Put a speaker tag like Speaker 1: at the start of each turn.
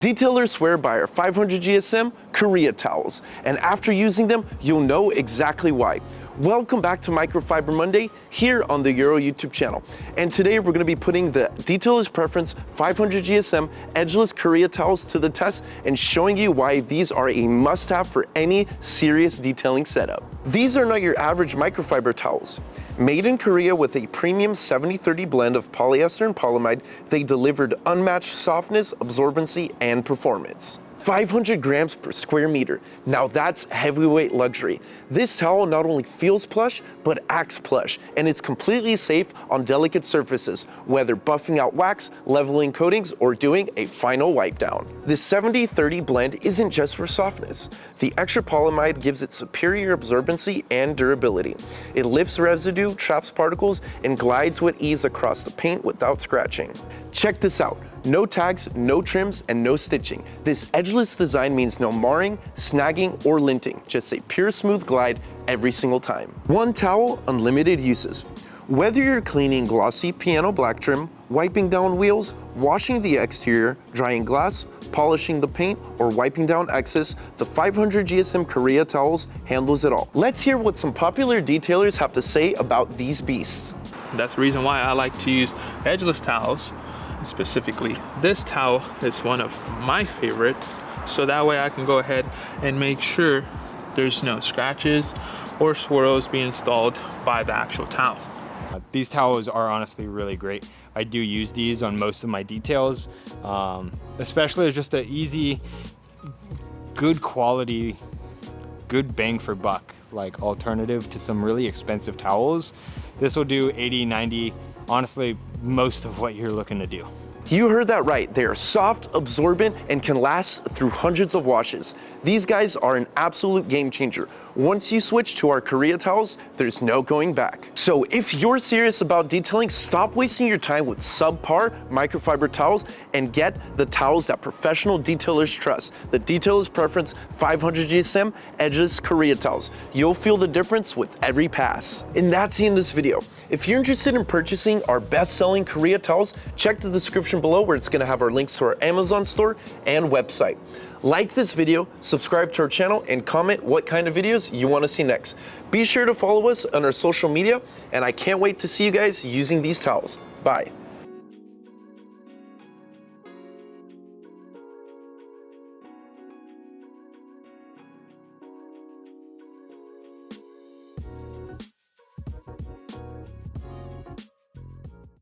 Speaker 1: Detailers swear by our 500 GSM Korea Towels, and after using them, you'll know exactly why. Welcome back to Microfiber Monday here on the Euro YouTube channel. And today we're going to be putting the Detailer's Preference 500 GSM Edgeless Korea Towels to the test and showing you why these are a must-have for any serious detailing setup. These are not your average microfiber towels. Made in Korea with a premium 70-30 blend of polyester and polyamide, they delivered unmatched softness, absorbency, and performance. 500 grams per square meter. Now that's heavyweight luxury. This towel not only feels plush, but acts plush, and it's completely safe on delicate surfaces, whether buffing out wax, leveling coatings, or doing a final wipe down. This 70-30 blend isn't just for softness. The extra polyamide gives it superior absorbency and durability. It lifts residue, traps particles, and glides with ease across the paint without scratching. Check this out. No tags, no trims, and no stitching. This edgeless design means no marring, snagging, or linting, just a pure smooth glide every single time. One towel, unlimited uses. Whether you're cleaning glossy piano black trim, wiping down wheels, washing the exterior, drying glass, polishing the paint, or wiping down excess, the 500 GSM Korea Towels handles it all. Let's hear what some popular detailers have to say about these beasts.
Speaker 2: That's the reason why I like to use edgeless towels. Specifically, this towel is one of my favorites, so that way I can go ahead and make sure there's no scratches or swirls being installed by the actual towel.
Speaker 3: These towels are honestly really great. I do use these on most of my details, especially as just an easy, good quality, good bang for buck, like alternative to some really expensive towels. This will do 80, 90, honestly, most of what you're looking to do.
Speaker 1: You heard that right. They are soft, absorbent, and can last through hundreds of washes. These guys are an absolute game changer. Once you switch to our Korea towels, there's no going back. So if you're serious about detailing, stop wasting your time with subpar microfiber towels and get the towels that professional detailers trust. The Detailer's Preference 500 GSM Edgeless Korea Towels. You'll feel the difference with every pass. And that's the end of this video. If you're interested in purchasing our best-selling Korea towels, check the description below where it's going to have our links to our Amazon store and website. Like this video, subscribe to our channel, and comment what kind of videos you want to see next. Be sure to follow us on our social media, and I can't wait to see you guys using these towels. Bye.